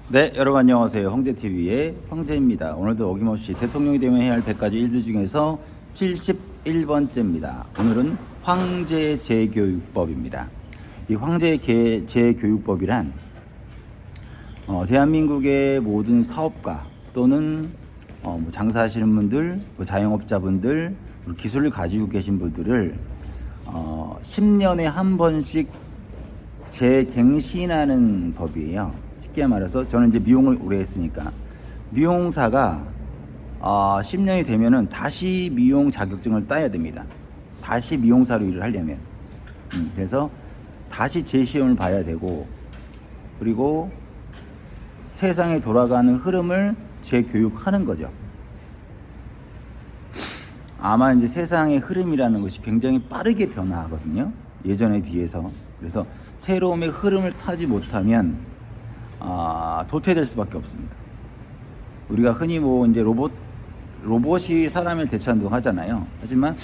네, 여러분 안녕하세요. 황제TV의 황제입니다. 오늘도 어김없이 대통령이 되면 해야 할 100가지 일들 중에서 71번째입니다. 오늘은 황제 재교육법입니다. 이 황제 재교육법이란 대한민국의 모든 사업가 또는 장사하시는 분들, 자영업자분들, 기술을 가지고 계신 분들을 10년에 한 번씩 재갱신하는 법이에요. 쉽게 말해서 저는 이제 미용을 오래 했으니까 미용사가 10년이 되면은 다시 미용 자격증을 따야 됩니다. 다시 미용사로 일을 하려면 그래서 다시 재시험을 봐야 되고, 그리고 세상에 돌아가는 흐름을 재교육하는 거죠. 아마 이제 세상의 흐름이라는 것이 굉장히 빠르게 변화하거든요, 예전에 비해서. 그래서 새로움의 흐름을 타지 못하면 도태될 수밖에 없습니다. 우리가 흔히 이제 로봇이 사람을 대체한다고 하잖아요. 하지만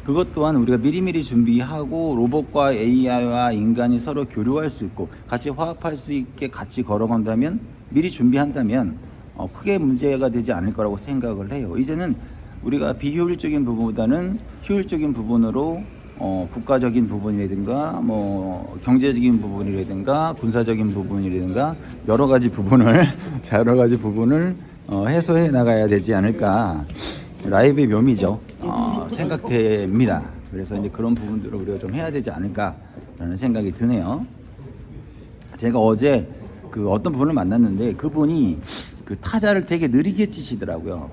그것 또한 우리가 미리미리 준비하고 로봇과 AI와 인간이 서로 교류할 수 있고 같이 화합할 수 있게 같이 걸어간다면, 미리 준비한다면 크게 문제가 되지 않을 거라고 생각을 해요. 이제는 우리가 비효율적인 부분보다는 효율적인 부분으로 국가적인 부분이라든가 경제적인 부분이라든가 군사적인 부분이라든가 여러 가지 부분을 해소해 나가야 되지 않을까, 라이브의 묘미죠. 생각됩니다. 그래서 이제 그런 부분들을 우리가 좀 해야 되지 않을까라는 생각이 드네요. 제가 어제 어떤 분을 만났는데 그분이 타자를 되게 느리게 치시더라고요.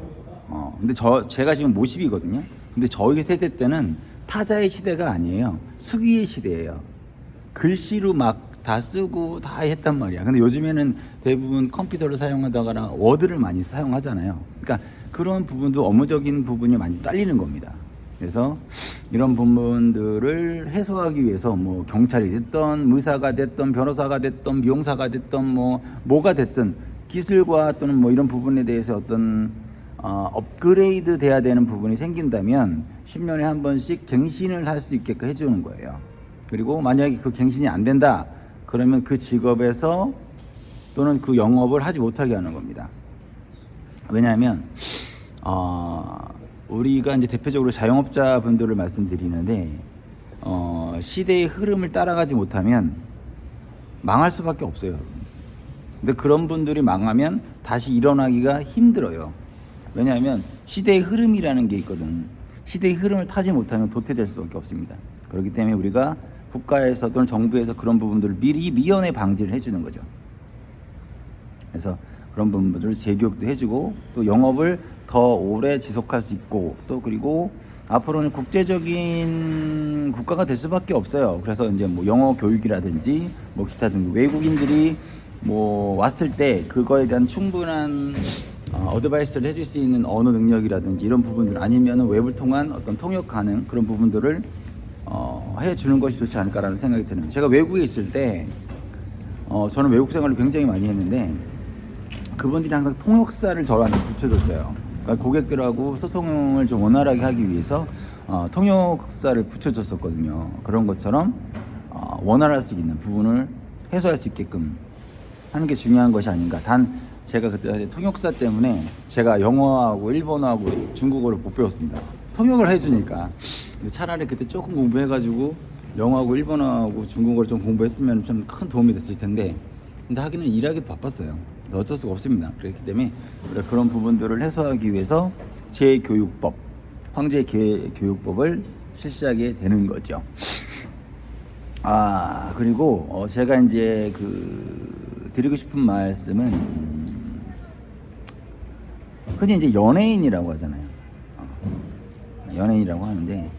근데 제가 지금 모십이거든요. 근데 저희 세대 때는 타자의 시대가 아니에요. 수기의 시대예요. 글씨로 막 다 쓰고 다 했단 말이야. 근데 요즘에는 대부분 컴퓨터를 사용하다가 워드를 많이 사용하잖아요. 그러니까 그런 부분도 업무적인 부분이 많이 딸리는 겁니다. 그래서 이런 부분들을 해소하기 위해서 경찰이 됐던, 의사가 됐던, 변호사가 됐던, 미용사가 됐던, 뭐가 됐든 기술과 또는 이런 부분에 대해서 어떤 업그레이드 돼야 되는 부분이 생긴다면 10년에 한 번씩 갱신을 할 수 있게끔 해주는 거예요. 그리고 만약에 그 갱신이 안 된다 그러면 그 직업에서 또는 그 영업을 하지 못하게 하는 겁니다. 왜냐하면 우리가 이제 대표적으로 자영업자 분들을 말씀드리는데 시대의 흐름을 따라가지 못하면 망할 수밖에 없어요. 근데 그런 분들이 망하면 다시 일어나기가 힘들어요. 왜냐하면 시대의 흐름이라는 게 있거든. 시대의 흐름을 타지 못하면 도태될 수밖에 없습니다. 그렇기 때문에 우리가 국가에서 또는 정부에서 그런 부분들을 미리 미연에 방지를 해주는 거죠. 그래서 그런 부분들을 재교육도 해주고 또 영업을 더 오래 지속할 수 있고, 또 그리고 앞으로는 국제적인 국가가 될 수밖에 없어요. 그래서 이제 영어 교육이라든지 기타 등 외국인들이 왔을 때 그거에 대한 충분한 어드바이스를 해줄 수 있는 언어 능력이라든지 이런 부분들, 아니면 웹을 통한 어떤 통역 가능 그런 부분들을 해주는 것이 좋지 않을까라는 생각이 드는. 제가 외국에 있을 때 저는 외국 생활을 굉장히 많이 했는데 그분들이 항상 통역사를 저한테 붙여줬어요. 그러니까 고객들하고 소통을 좀 원활하게 하기 위해서 통역사를 붙여줬었거든요. 그런 것처럼 원활할 수 있는 부분을 해소할 수 있게끔 하는 게 중요한 것이 아닌가. 단 제가 그때 통역사 때문에 제가 영어하고 일본어하고 중국어를 못 배웠습니다. 통역을 해주니까. 차라리 그때 조금 공부해가지고 영어하고 일본어하고 중국어를 좀 공부했으면 좀 큰 도움이 됐을 텐데, 근데 하기는 일하기도 바빴어요. 어쩔 수가 없습니다. 그렇기 때문에 그런 부분들을 해소하기 위해서 재교육법, 황제 교육법을 실시하게 되는 거죠. 그리고 제가 이제 드리고 싶은 말씀은 흔히 이제 연예인이라고 하잖아요. 연예인이라고 하는데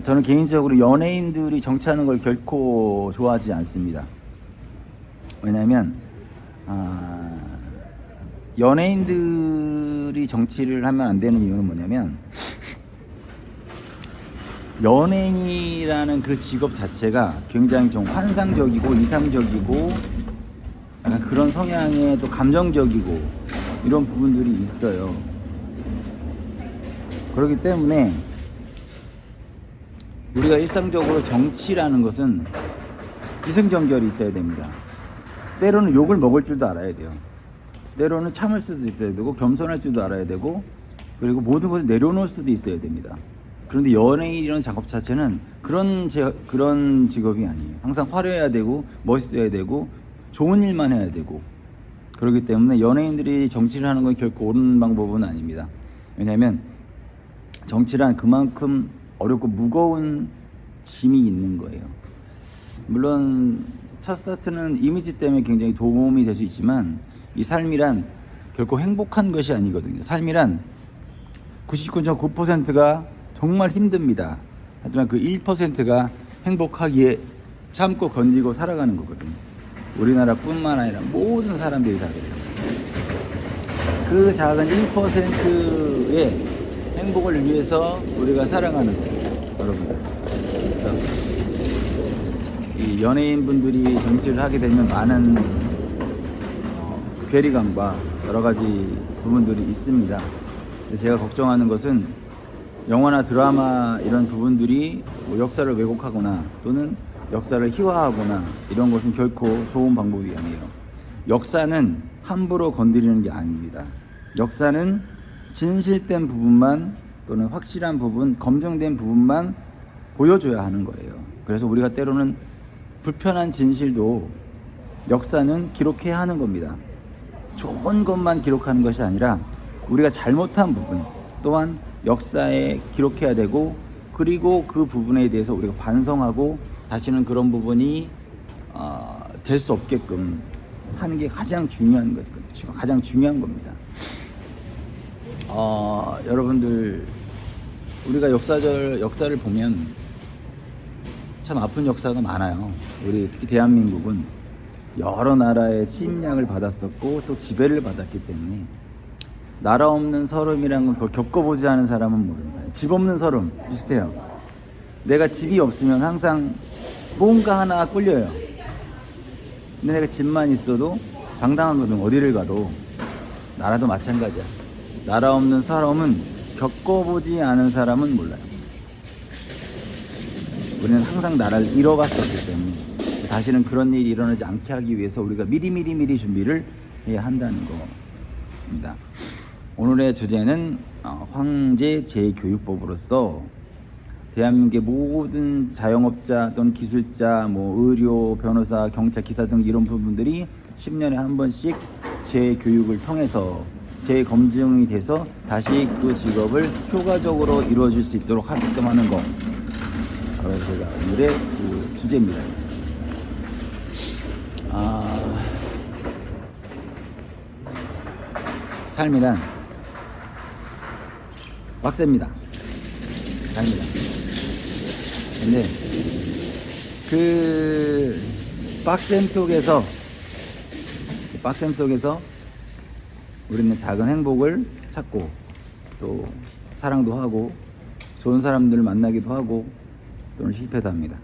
저는 개인적으로 연예인들이 정치하는 걸 결코 좋아하지 않습니다. 왜냐하면 연예인들이 정치를 하면 안 되는 이유는 뭐냐면, 연예인이라는 그 직업 자체가 굉장히 좀 환상적이고 이상적이고 약간 그런 성향에 또 감정적이고 이런 부분들이 있어요. 그렇기 때문에 우리가 일상적으로 정치라는 것은 기승전결이 있어야 됩니다. 때로는 욕을 먹을 줄도 알아야 돼요. 때로는 참을 수도 있어야 되고 겸손할 줄도 알아야 되고 그리고 모든 것을 내려놓을 수도 있어야 됩니다. 그런데 연예인이라는 작업 자체는 그런 직업이 아니에요. 항상 화려해야 되고 멋있어야 되고 좋은 일만 해야 되고 그렇기 때문에 연예인들이 정치를 하는 건 결코 옳은 방법은 아닙니다. 왜냐하면 정치란 그만큼 어렵고 무거운 짐이 있는 거예요. 물론 첫 스타트는 이미지 때문에 굉장히 도움이 될 수 있지만 이 삶이란 결코 행복한 것이 아니거든요. 삶이란 99.9%가 정말 힘듭니다. 하지만 그 1%가 행복하기에 참고 견디고 살아가는 거거든요. 우리나라뿐만 아니라 모든 사람들이 다 그래요. 그 작은 1%의 행복을 위해서 우리가 살아가는 거예요, 여러분들. 그래서 이 연예인분들이 정치를 하게 되면 많은 괴리감과 여러 가지 부분들이 있습니다. 제가 걱정하는 것은 영화나 드라마 이런 부분들이 뭐 역사를 왜곡하거나 또는 역사를 희화하거나 이런 것은 결코 좋은 방법이 아니에요. 역사는 함부로 건드리는 게 아닙니다. 역사는 진실된 부분만 또는 확실한 부분, 검증된 부분만 보여줘야 하는 거예요. 그래서 우리가 때로는 불편한 진실도 역사는 기록해야 하는 겁니다. 좋은 것만 기록하는 것이 아니라 우리가 잘못한 부분 또한 역사에 기록해야 되고 그리고 그 부분에 대해서 우리가 반성하고 다시는 그런 부분이 될 수 없게끔 하는 게 가장 중요한 거죠. 가장 중요한 겁니다. 여러분들 우리가 역사를 보면 참 아픈 역사가 많아요. 우리 특히 대한민국은 여러 나라의 침략을 받았었고 또 지배를 받았기 때문에 나라 없는 서름이라는 걸 그걸 겪어보지 않은 사람은 모른다. 집 없는 서름 비슷해요. 내가 집이 없으면 항상 뭔가 하나 꿀려요. 근데 내가 집만 있어도 당당한 거든 어디를 가도 나라도 마찬가지야. 나라 없는 사람은 겪어보지 않은 사람은 몰라요. 우리는 항상 나라를 잃어갔었기 때문에 다시는 그런 일이 일어나지 않게 하기 위해서 우리가 미리 준비를 해야 한다는 겁니다. 오늘의 주제는 황제 재교육법으로서 대한민국의 모든 자영업자 또는 기술자, 뭐 의료, 변호사, 경찰, 기타 등 이런 부분들이 10년에 한 번씩 재교육을 통해서 재검증이 돼서 다시 그 직업을 효과적으로 이루어질 수 있도록 하게끔 하는 것. 바로 제가 오늘의 그 주제입니다. 삶이란 빡셉니다. 삶이란. 근데 그 빡셈 속에서 우리는 작은 행복을 찾고 또 사랑도 하고 좋은 사람들을 만나기도 하고 또는 실패도 합니다.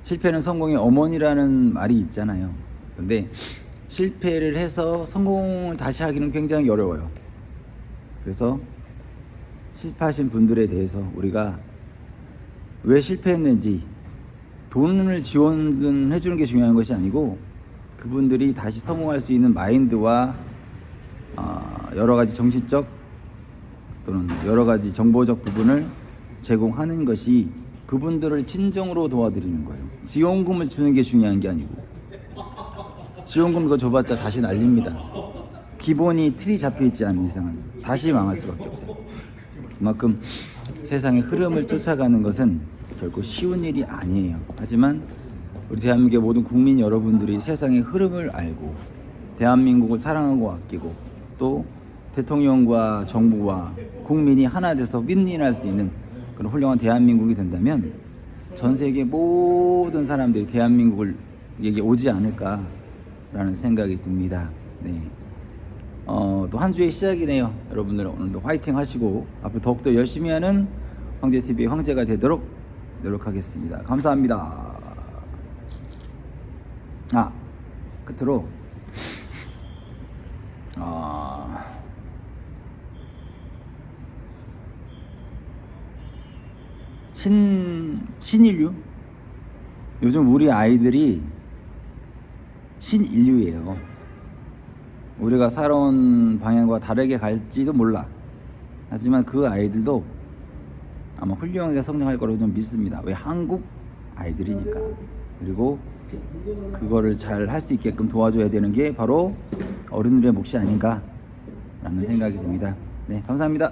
실패는 성공의 어머니라는 말이 있잖아요. 근데 실패를 해서 성공을 다시 하기는 굉장히 어려워요. 그래서 실패하신 분들에 대해서 우리가 왜 실패했는지 돈을 지원해 주는 게 중요한 것이 아니고 그분들이 다시 성공할 수 있는 마인드와 여러 가지 정신적 또는 여러 가지 정보적 부분을 제공하는 것이 그분들을 진정으로 도와드리는 거예요. 지원금을 주는 게 중요한 게 아니고 지원금 그거 줘봤자 다시 날립니다. 기본이 틀이 잡혀있지 않은 이상은 다시 망할 수밖에 없어요. 그만큼 세상의 흐름을 쫓아가는 것은 결코 쉬운 일이 아니에요. 하지만 우리 대한민국의 모든 국민 여러분들이 세상의 흐름을 알고 대한민국을 사랑하고 아끼고 또 대통령과 정부와 국민이 하나 돼서 윈윈할 수 있는 그런 훌륭한 대한민국이 된다면 전 세계 모든 사람들이 대한민국에게 오지 않을까라는 생각이 듭니다. 네. 또 한 주의 시작이네요. 여러분들 오늘도 화이팅 하시고 앞으로 더욱더 열심히 하는 황제TV의 황제가 되도록 노력하겠습니다. 감사합니다. 끝으로 신인류? 요즘 우리 아이들이 신인류예요. 우리가 살아온 방향과 다르게 갈지도 몰라. 하지만 그 아이들도 아마 훌륭하게 성장할 거라고 좀 믿습니다. 왜? 한국 아이들이니까. 그리고 그거를 잘 할 수 있게끔 도와줘야 되는 게 바로 어른들의 몫이 아닌가 라는 생각이 듭니다. 네, 감사합니다.